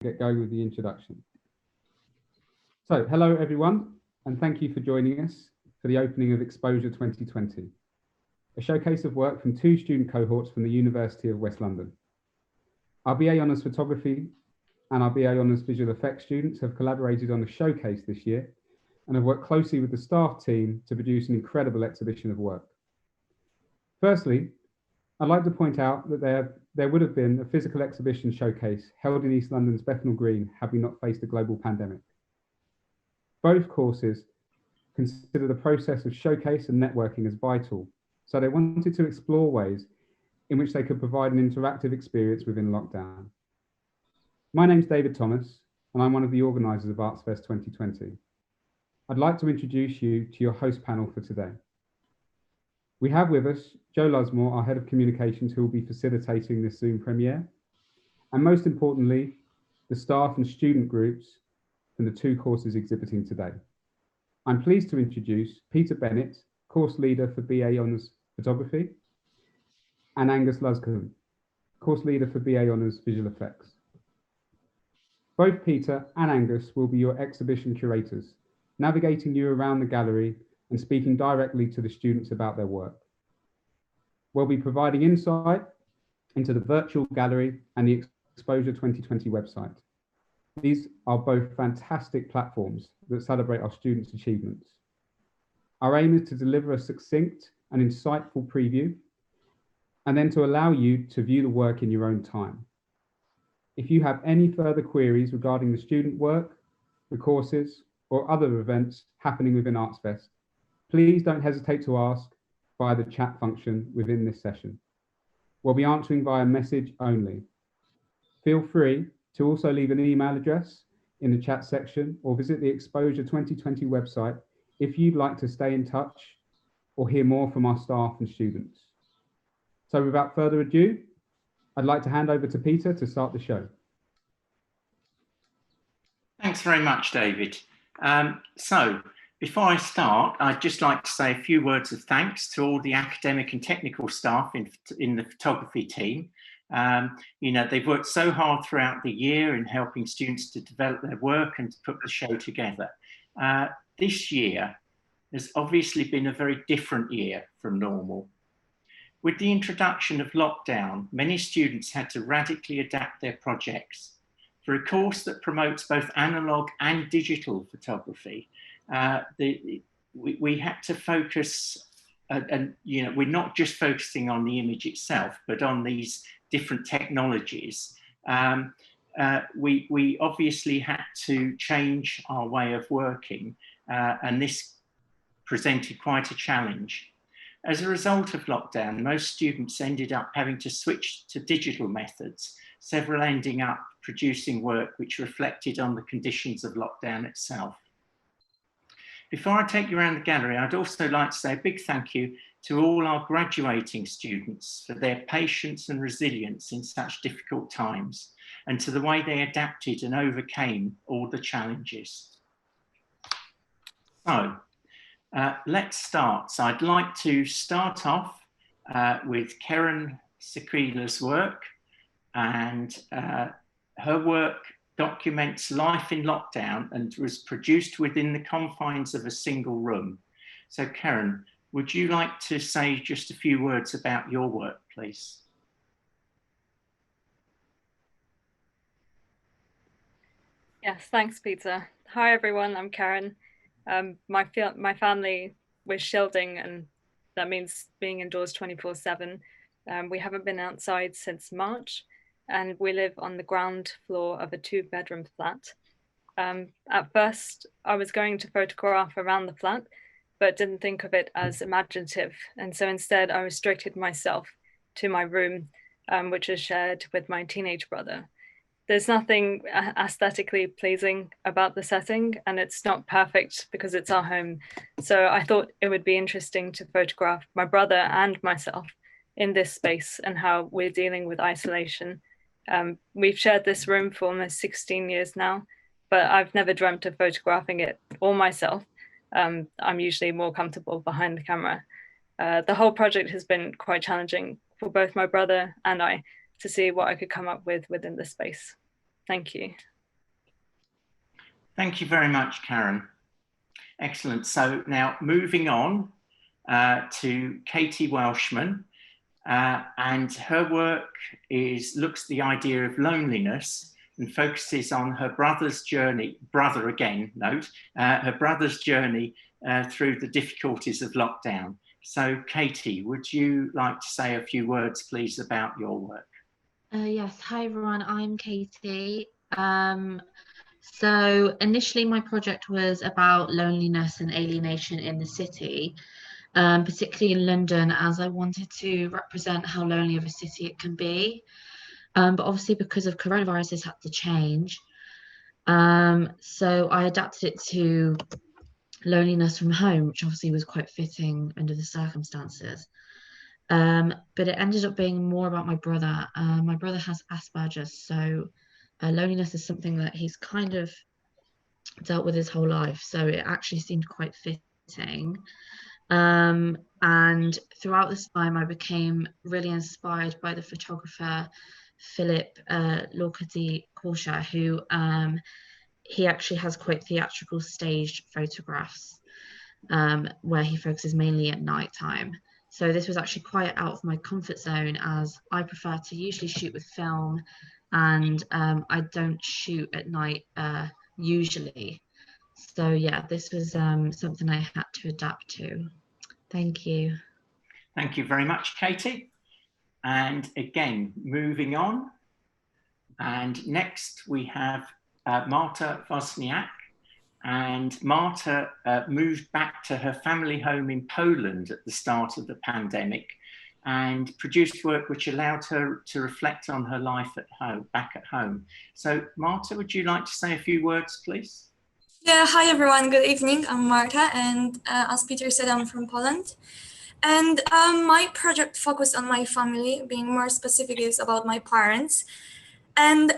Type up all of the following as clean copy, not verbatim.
get going with the introduction. So, hello everyone, and thank you for joining us for the opening of Exposure 2020, a showcase of work from two student cohorts from the University of West London. Our BA Honours Photography and our BA Honours Visual Effects students have collaborated on a showcase this year and have worked closely with the staff team to produce an incredible exhibition of work. Firstly, I'd like to point out that there would have been a physical exhibition showcase held in East London's Bethnal Green had we not faced a global pandemic. Both courses consider the process of showcase and networking as vital, so they wanted to explore ways in which they could provide an interactive experience within lockdown. My name's David Thomas, and I'm one of the organisers of ArtsFest 2020. I'd like to introduce you to your host panel for today. We have with us Joe Lusmore, our Head of Communications, who will be facilitating this Zoom premiere. And most importantly, the staff and student groups from the two courses exhibiting today. I'm pleased to introduce Peter Bennett, Course Leader for BA Honours Photography, and Angus Luscombe, Course Leader for BA Honours Visual Effects. Both Peter and Angus will be your exhibition curators, navigating you around the gallery and speaking directly to the students about their work. We'll be providing insight into the virtual gallery and the Exposure 2020 website. These are both fantastic platforms that celebrate our students' achievements. Our aim is to deliver a succinct and insightful preview, and then to allow you to view the work in your own time. If you have any further queries regarding the student work, the courses, or other events happening within ArtsFest, please don't hesitate to ask via the chat function within this session. We'll be answering via message only. Feel free to also leave an email address in the chat section or visit the Exposure 2020 website if you'd like to stay in touch or hear more from our staff and students. So without further ado, I'd like to hand over to Peter to start the show. Thanks very much, David. So before I start, I'd just like to say a few words of thanks to all the academic and technical staff in the photography team. They've worked so hard throughout the year in helping students to develop their work and to put the show together. This year has obviously been a very different year from normal. With the introduction of lockdown, many students had to radically adapt their projects. For a course that promotes both analog and digital photography, we had to focus, we're not just focusing on the image itself, but on these different technologies. We obviously had to change our way of working, and this presented quite a challenge. As a result of lockdown, most students ended up having to switch to digital methods, several ending up producing work which reflected on the conditions of lockdown itself. Before I take you around the gallery, I'd also like to say a big thank you to all our graduating students for their patience and resilience in such difficult times, and to the way they adapted and overcame all the challenges. So, let's start. So I'd like to start off with Karen Sequila's work, and her work documents life in lockdown and was produced within the confines of a single room. So Karen, would you like to say just a few words about your work, please? Yes, thanks, Peter. Hi, everyone. I'm Karen. My family was shielding, and that means being indoors 24/7. We haven't been outside since March, and we live on the ground floor of a 2-bedroom flat. At first, I was going to photograph around the flat, but didn't think of it as imaginative. And so instead, I restricted myself to my room, which is shared with my teenage brother. There's nothing aesthetically pleasing about the setting, and it's not perfect because it's our home. So I thought it would be interesting to photograph my brother and myself in this space and how we're dealing with isolation. We've shared this room for almost 16 years now, but I've never dreamt of photographing it all myself. I'm usually more comfortable behind the camera. The whole project has been quite challenging for both my brother and I to see what I could come up with within the space. Thank you. Thank you very much, Karen. Excellent. So now moving on to Katie Welshman, and her work looks at the idea of loneliness and focuses on her brother's journey, her brother's journey through the difficulties of lockdown. So Katie, would you like to say a few words, please, about your work? Yes, hi everyone, I'm Katie. So initially my project was about loneliness and alienation in the city, particularly in London, as I wanted to represent how lonely of a city it can be. But obviously because of coronavirus, this had to change. So I adapted it to loneliness from home, which obviously was quite fitting under the circumstances. But it ended up being more about my brother. My brother has Asperger's, so loneliness is something that he's kind of dealt with his whole life. So it actually seemed quite fitting. And throughout this time, I became really inspired by the photographer Philip Lorcati-Korsha, who he actually has quite theatrical staged photographs where he focuses mainly at night time. So this was actually quite out of my comfort zone, as I prefer to usually shoot with film, and I don't shoot at night usually. So yeah, this was something I had to adapt to. Thank you. Thank you very much, Katie. And again, moving on. And next we have Marta Wozniak. And Marta moved back to her family home in Poland at the start of the pandemic and produced work which allowed her to reflect on her life at home, back at home. So Marta, would you like to say a few words, please? Yeah, hi everyone, good evening. I'm Marta, and as Peter said, I'm from Poland. And my project focused on my family, being more specific, is about my parents. And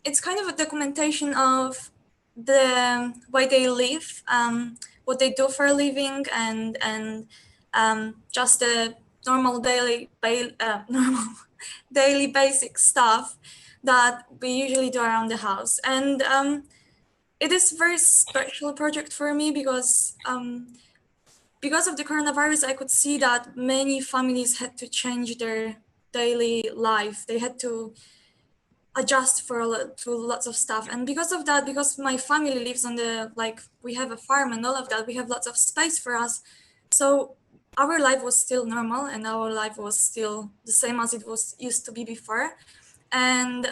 it's kind of a documentation of the way they live, what they do for a living, and just the normal daily basic stuff that we usually do around the house. And it is a very special project for me because of the coronavirus, I could see that many families had to change their daily life. They had to adjust to lots of stuff. And because of that, because my family lives on we have a farm and all of that, we have lots of space for us. So our life was still normal, and our life was still the same as it was used to be before. And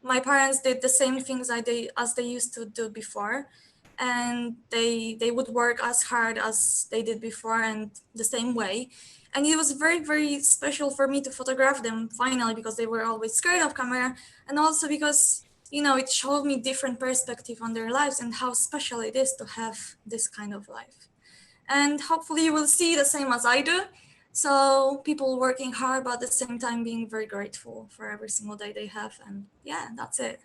my parents did the same things as they used to do before. And they would work as hard as they did before, and the same way. And it was very, very special for me to photograph them finally, because they were always scared of camera, and also because, you know, it showed me different perspective on their lives and how special it is to have this kind of life. And hopefully you will see the same as I do. So people working hard, but at the same time being very grateful for every single day they have. And yeah, that's it.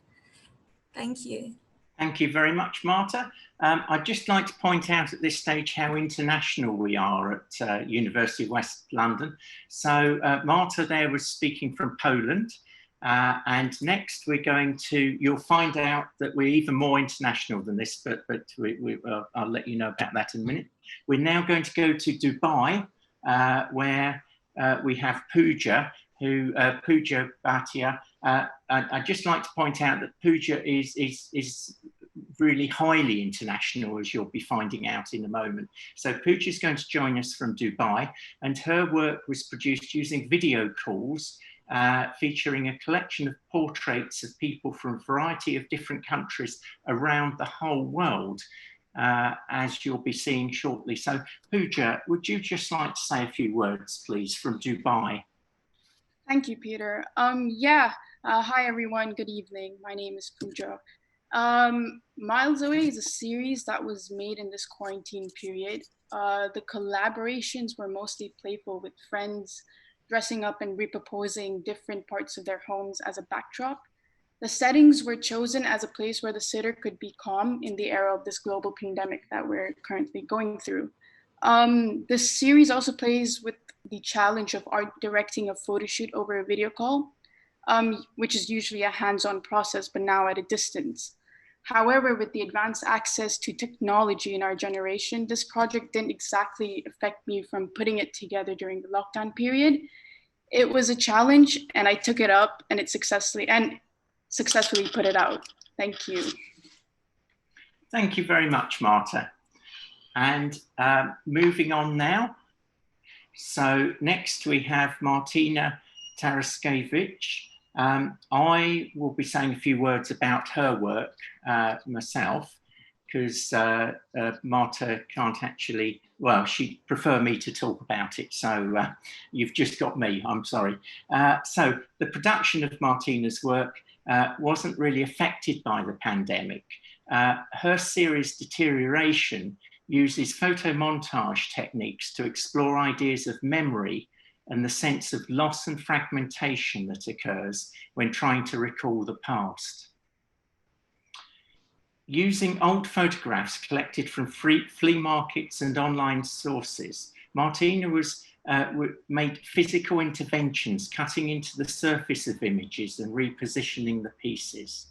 Thank you. Thank you very much, Marta. I'd just like to point out at this stage how international we are at University of West London. So Marta there was speaking from Poland. And next we're going to, you'll find out that we're even more international than this, but I'll let you know about that in a minute. We're now going to go to Dubai, where we have Pooja, Pooja Bhatia. I'd just like to point out that Pooja is really highly international, as you'll be finding out in a moment. So Pooja is going to join us from Dubai, and her work was produced using video calls, featuring a collection of portraits of people from a variety of different countries around the whole world, as you'll be seeing shortly. So Pooja, would you just like to say a few words, please, from Dubai? Thank you, Peter. Hi everyone, good evening. My name is Pooja. Miles Away is a series that was made in this quarantine period. The collaborations were mostly playful, with friends dressing up and reproposing different parts of their homes as a backdrop. The settings were chosen as a place where the sitter could be calm in the era of this global pandemic that we're currently going through. This series also plays with the challenge of art directing a photo shoot over a video call, which is usually a hands-on process, but now at a distance. However, with the advanced access to technology in our generation, this project didn't exactly affect me from putting it together during the lockdown period. It was a challenge and I took it up and it successfully put it out. Thank you. Thank you very much, Marta. And moving on now. So next we have Martina Taraskevich. I will be saying a few words about her work myself, because Marta can't actually, well, she'd prefer me to talk about it. So you've just got me, I'm sorry. So the production of Martina's work wasn't really affected by the pandemic. Her series Deterioration uses photomontage techniques to explore ideas of memory and the sense of loss and fragmentation that occurs when trying to recall the past. Using old photographs collected from flea markets and online sources, Martina made physical interventions, cutting into the surface of images and repositioning the pieces.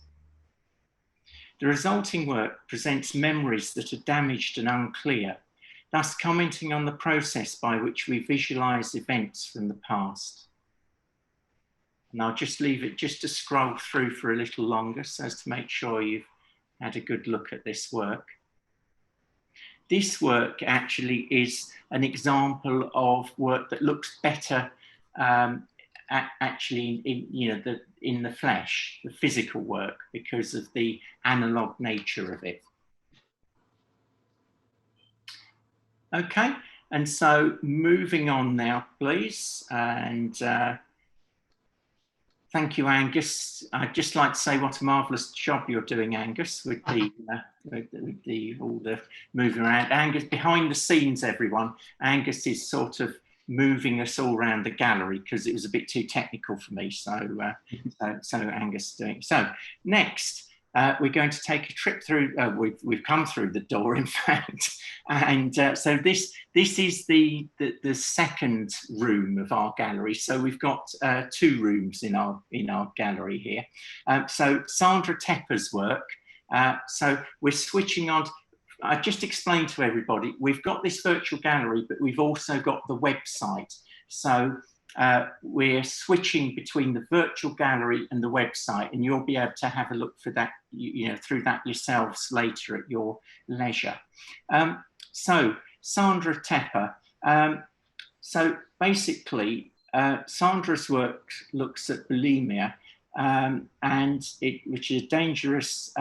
The resulting work presents memories that are damaged and unclear, thus commenting on the process by which we visualize events from the past. And I'll just leave it just to scroll through for a little longer so as to make sure you've had a good look at this work. This work actually is an example of work that looks better actually in the flesh, the physical work, because of the analog nature of it. Okay, and so moving on now, please, and thank you, Angus. I'd just like to say what a marvellous job you're doing, Angus, with the all the moving around. Angus, behind the scenes, everyone, Angus is sort of moving us all around the gallery because it was a bit too technical for me. So, so Angus is doing. So next, we're going to take a trip through. We've come through the door, in fact, and so this is the second room of our gallery. So we've got two rooms in our gallery here. So Sandra Tepper's work. So we're switching on. I just explained to everybody, we've got this virtual gallery, but we've also got the website. So we're switching between the virtual gallery and the website, and you'll be able to have a look for that, through that yourselves later at your leisure. So Sandra Tepper. So basically, Sandra's work looks at bulimia, which is a dangerous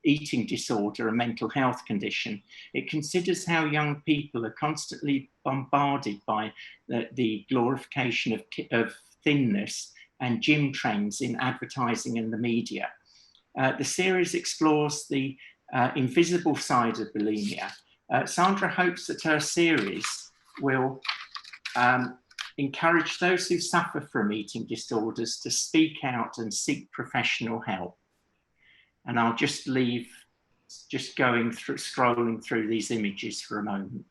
eating disorder, a mental health condition. It considers how young people are constantly bombarded by the glorification of thinness and gym trends in advertising and the media. The series explores the invisible side of bulimia. Sandra hopes that her series will encourage those who suffer from eating disorders to speak out and seek professional help. And I'll just leave, scrolling through these images for a moment.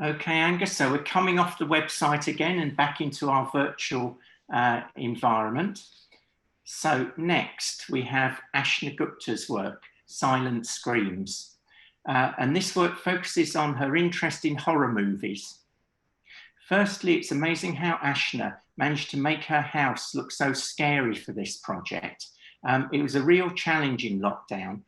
Okay, Angus, so we're coming off the website again and back into our virtual environment. So next we have Ashna Gupta's work, Silent Screams. And this work focuses on her interest in horror movies. Firstly, it's amazing how Ashna managed to make her house look so scary for this project. It was a real challenge in lockdown,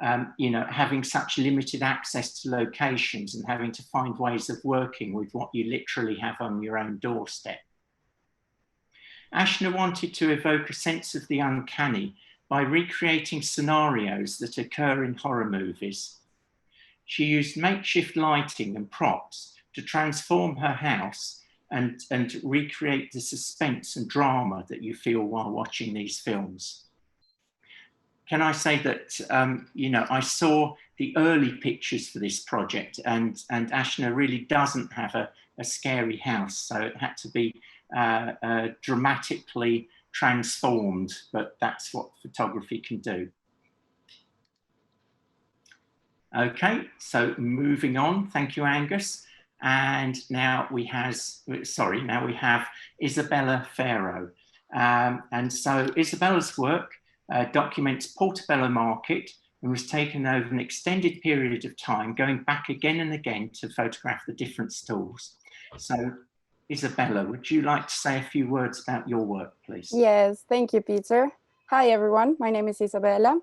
having such limited access to locations and having to find ways of working with what you literally have on your own doorstep. Ashna wanted to evoke a sense of the uncanny by recreating scenarios that occur in horror movies. She used makeshift lighting and props to transform her house and recreate the suspense and drama that you feel while watching these films. Can I say that, I saw the early pictures for this project, and Ashna really doesn't have a scary house, so it had to be dramatically transformed, but that's what photography can do. Okay, so moving on, thank you, Angus. And now we have Isabella Farrow. And so Isabella's work documents Portobello Market and was taken over an extended period of time, going back again and again to photograph the different stalls. So Isabella, would you like to say a few words about your work, please? Yes, thank you, Peter. Hi, everyone. My name is Isabella.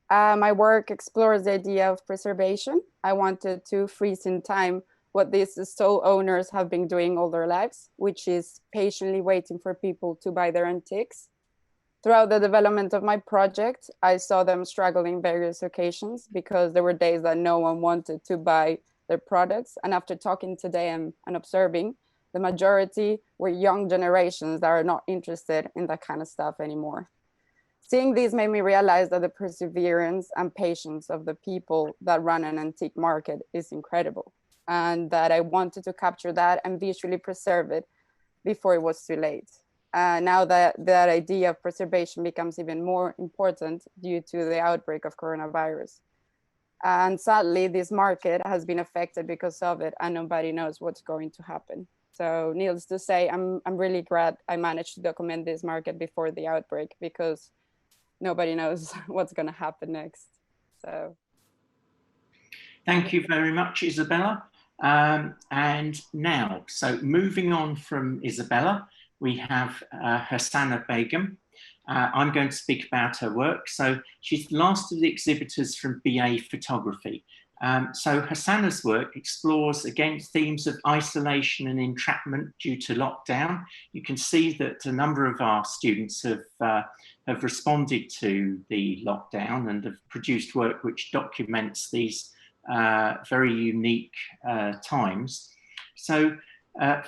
My work explores the idea of preservation. I wanted to freeze in time what these stall owners have been doing all their lives, which is patiently waiting for people to buy their antiques. Throughout the development of my project, I saw them struggle in various occasions because there were days that no one wanted to buy their products. And after talking today and observing, the majority were young generations that are not interested in that kind of stuff anymore. Seeing this made me realize that the perseverance and patience of the people that run an antique market is incredible, and that I wanted to capture that and visually preserve it before it was too late. Now that idea of preservation becomes even more important due to the outbreak of coronavirus. And sadly, this market has been affected because of it, and nobody knows what's going to happen. So needless to say, I'm really glad I managed to document this market before the outbreak, because nobody knows what's going to happen next. So thank you very much, Isabella. And now, so moving on from Isabella, we have Hassana Begum. I'm going to speak about her work. So she's the last of the exhibitors from BA Photography. So Hassana's work explores, again, themes of isolation and entrapment due to lockdown. You can see that a number of our students have responded to the lockdown and have produced work which documents these very unique times. So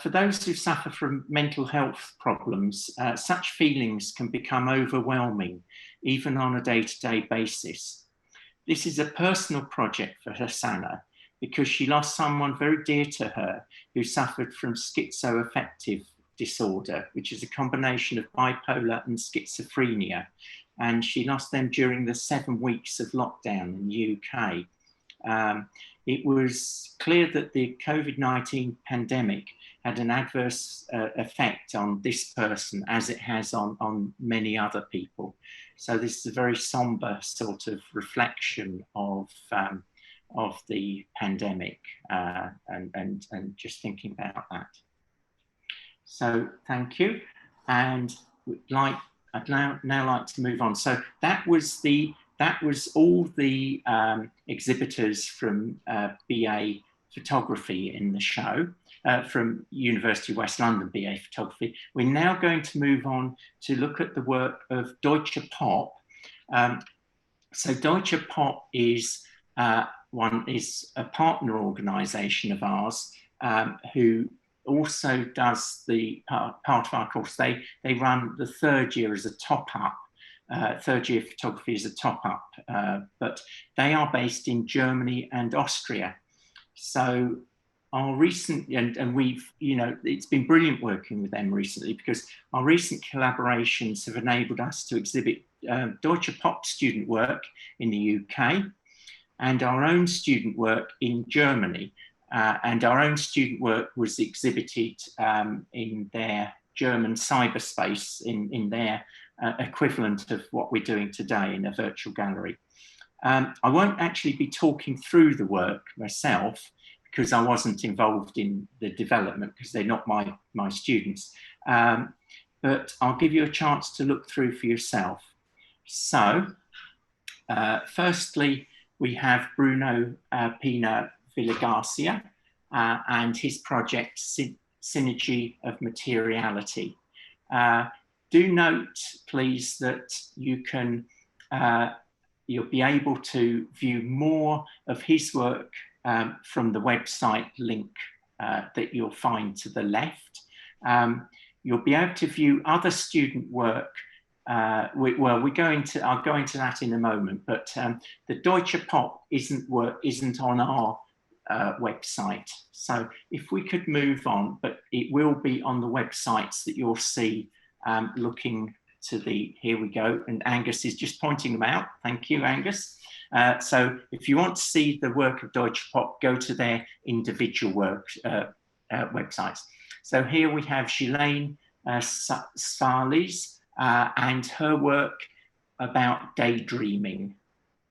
for those who suffer from mental health problems, such feelings can become overwhelming, even on a day-to-day basis. This is a personal project for Hassana because she lost someone very dear to her who suffered from schizoaffective disorder, which is a combination of bipolar and schizophrenia. And she lost them during the 7 weeks of lockdown in the UK. It was clear that the COVID-19 pandemic had an adverse effect on this person, as it has on many other people. So this is a very somber sort of reflection of the pandemic and just thinking about that. So thank you, and I'd now like to move on. So that was all the exhibitors from BA Photography in the show, from University of West London BA Photography. We're now going to move on to look at the work of Deutsche Pop. So Deutsche Pop is a partner organisation of ours who also does the part of our course. They run the third year as a top-up. Third year photography is a top-up, but they are based in Germany and Austria. So our recent, and we've, it's been brilliant working with them recently, because our recent collaborations have enabled us to exhibit Deutsche Pop student work in the UK and our own student work in Germany. And our own student work was exhibited in their German cyberspace, in their equivalent of what we're doing today in a virtual gallery. I won't actually be talking through the work myself, because I wasn't involved in the development, because they're not my students. But I'll give you a chance to look through for yourself. So, firstly, we have Bruno Pina Villagarcia and his project Synergy of Materiality. Do note, please, that you can you'll be able to view more of his work from the website link that you'll find to the left. You'll be able to view other student work. I'll go into that in a moment, but the Deutsche Pop isn't on our website. So if we could move on, but it will be on the websites that you'll see looking to the, here we go, and Angus is just pointing them out. Thank you, Angus. So if you want to see the work of Deutsche Pop, go to their individual work websites. So here we have Ghislaine Svarlis and her work about daydreaming.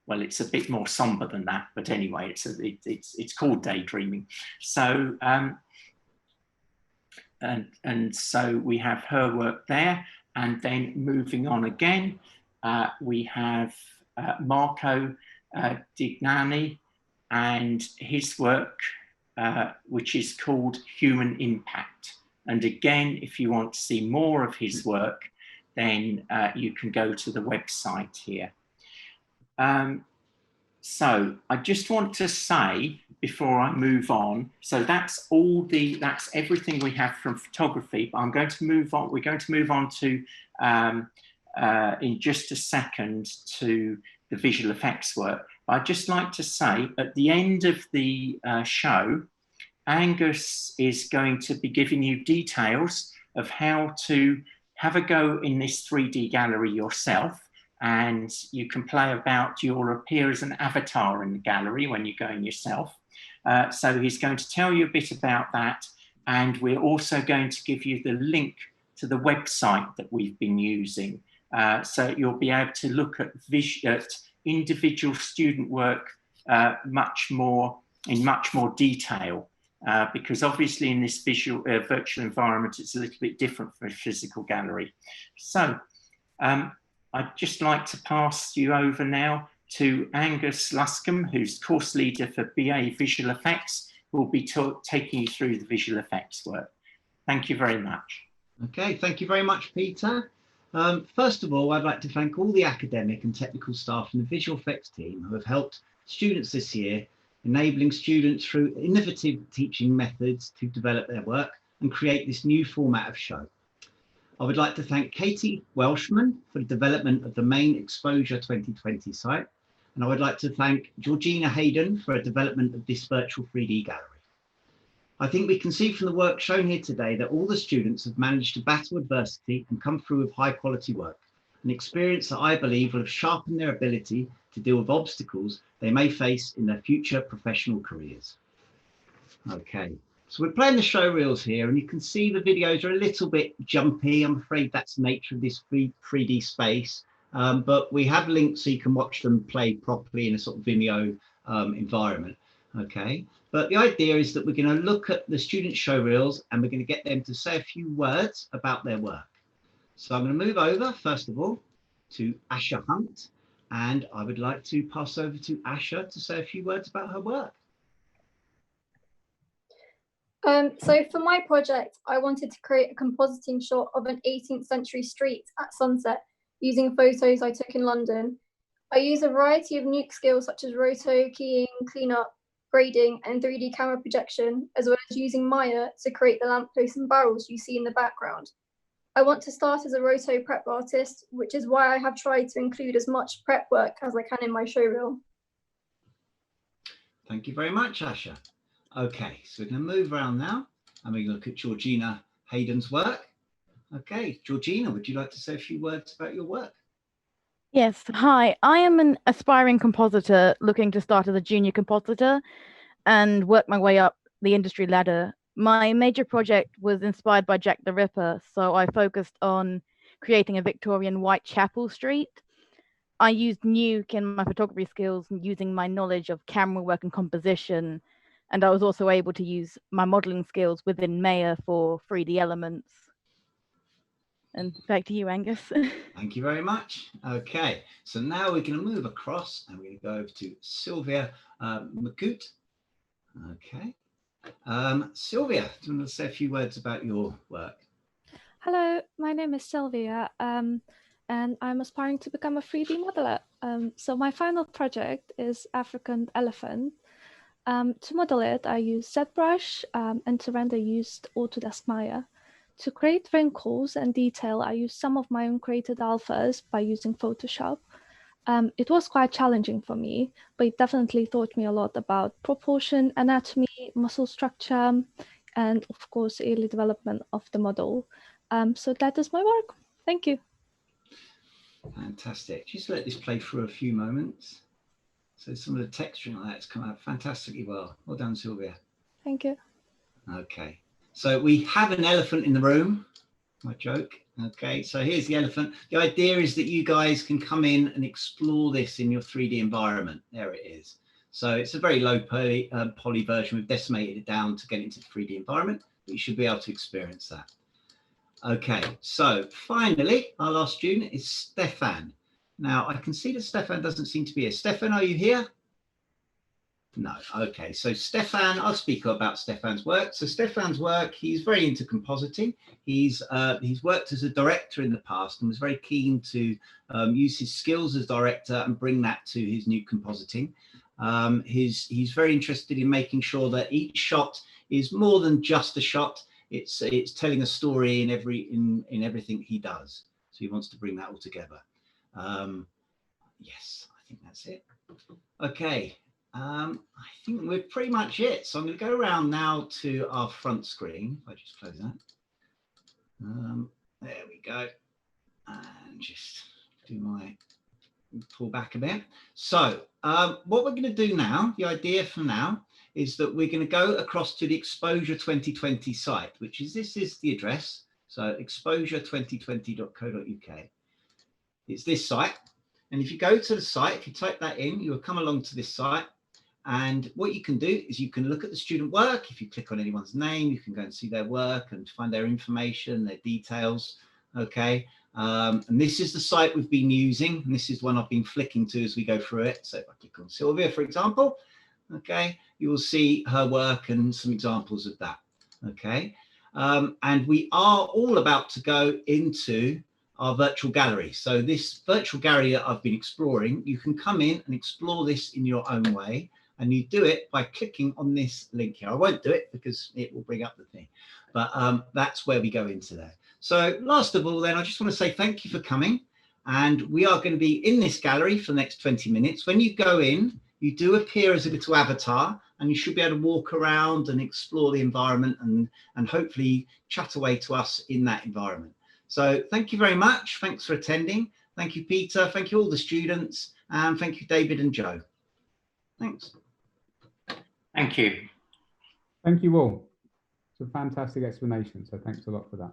Well, it's a bit more somber than that, but anyway, it's called daydreaming. So and so we have her work there, and then moving on again, we have Marco Dignani and his work, which is called Human Impact. And again, if you want to see more of his work, then you can go to the website here. So I just want to say before I move on, so that's everything we have from photography, but I'm going to move on. We're going to move on to in just a second to the visual effects work. I'd just like to say at the end of the show, Angus is going to be giving you details of how to have a go in this 3D gallery yourself. And you can play about your appear as an avatar in the gallery when you're going yourself. So he's going to tell you a bit about that. And we're also going to give you the link to the website that we've been using. So you'll be able to look at individual student work in much more detail. Because obviously in this virtual environment, it's a little bit different from a physical gallery. So I'd just like to pass you over now to Angus Luscombe, who's course leader for BA Visual Effects, who will be taking you through the visual effects work. Thank you very much. Okay, thank you very much, Peter. First of all, I'd like to thank all the academic and technical staff in the visual effects team who have helped students this year, enabling students through innovative teaching methods to develop their work and create this new format of show. I would like to thank Katie Welshman for the development of the main Exposure 2020 site. And I would like to thank Georgina Hayden for the development of this virtual 3D gallery. I think we can see from the work shown here today that all the students have managed to battle adversity and come through with high quality work, an experience that I believe will have sharpened their ability to deal with obstacles they may face in their future professional careers. Okay. So we're playing the show reels here, and you can see the videos are a little bit jumpy. I'm afraid that's the nature of this 3D space, but we have links so you can watch them play properly in a sort of Vimeo environment. Okay, but the idea is that we're going to look at the student show reels and we're going to get them to say a few words about their work. So I'm going to move over, first of all, to Asha Hunt, and I would like to pass over to Asha to say a few words about her work. So for my project, I wanted to create a compositing shot of an 18th century street at sunset using photos I took in London. I use a variety of nuke skills such as roto, keying, cleanup, grading, and 3D camera projection, as well as using Maya to create the lampposts and barrels you see in the background. I want to start as a roto prep artist, which is why I have tried to include as much prep work as I can in my showreel. Thank you very much, Asha. Okay, so we're going to move around now and we're going to look at Georgina Hayden's work. Okay, Georgina, would you like to say a few words about your work? Yes, hi. I am an aspiring compositor looking to start as a junior compositor and work my way up the industry ladder. My major project was inspired by Jack the Ripper, so I focused on creating a Victorian Whitechapel street. I used nuke in my photography skills using my knowledge of camera work and composition, and I was also able to use my modeling skills within Maya for 3D elements. And back to you, Angus. Thank you very much. Okay, so now we're going to move across and we're going to go over to Sylvia McCoot. Okay, Sylvia, do you want to say a few words about your work? Hello, my name is Sylvia, and I'm aspiring to become a 3D modeler. So my final project is African elephant. To model it, I used ZBrush, and to render, I used Autodesk Maya. To create wrinkles and detail, I used some of my own created alphas by using Photoshop. It was quite challenging for me, but it definitely taught me a lot about proportion, anatomy, muscle structure, and of course, early development of the model. So that is my work. Thank you. Fantastic. Just let this play for a few moments. So some of the texturing like that's come out fantastically well. Well done, Sylvia. Thank you. Okay, so we have an elephant in the room. My joke. Okay, so here's the elephant. The idea is that you guys can come in and explore this in your 3D environment. There it is. So it's a very low poly version. We've decimated it down to get into the 3D environment, but you should be able to experience that. Okay, so finally, our last student is Stefan. Now, I can see that Stefan doesn't seem to be here. Stefan, are you here? No. Okay, so Stefan, I'll speak about Stefan's work. So Stefan's work, he's very into compositing. He's worked as a director in the past and was very keen to use his skills as director and bring that to his new compositing. He's very interested in making sure that each shot is more than just a shot. It's telling a story in everything he does. So he wants to bring that all together. Yes, I think that's it. Okay. I think we're pretty much it. So I'm going to go around now to our front screen. If I just close that. There we go. And just do my pull back a bit. So what we're going to do now, the idea for now, is that we're going to go across to the Exposure 2020 site, which is, this is the address. So exposure2020.co.uk. It's this site. And if you go to the site, if you type that in, you will come along to this site. And what you can do is you can look at the student work. If you click on anyone's name, you can go and see their work and find their information, their details. Okay. And this is the site we've been using. And this is one I've been flicking to as we go through it. So if I click on Sylvia, for example, okay, you will see her work and some examples of that. Okay. And we are all about to go into our virtual gallery. So this virtual gallery that I've been exploring, you can come in and explore this in your own way. And you do it by clicking on this link here. I won't do it because it will bring up the thing, but that's where we go into there. So last of all, then I just want to say thank you for coming. And we are going to be in this gallery for the next 20 minutes. When you go in, you do appear as a little avatar and you should be able to walk around and explore the environment and hopefully chat away to us in that environment. So thank you very much. Thanks for attending. Thank you, Peter. Thank you all the students. And thank you, David and Joe. Thanks. Thank you. Thank you all. It's a fantastic explanation. So thanks a lot for that.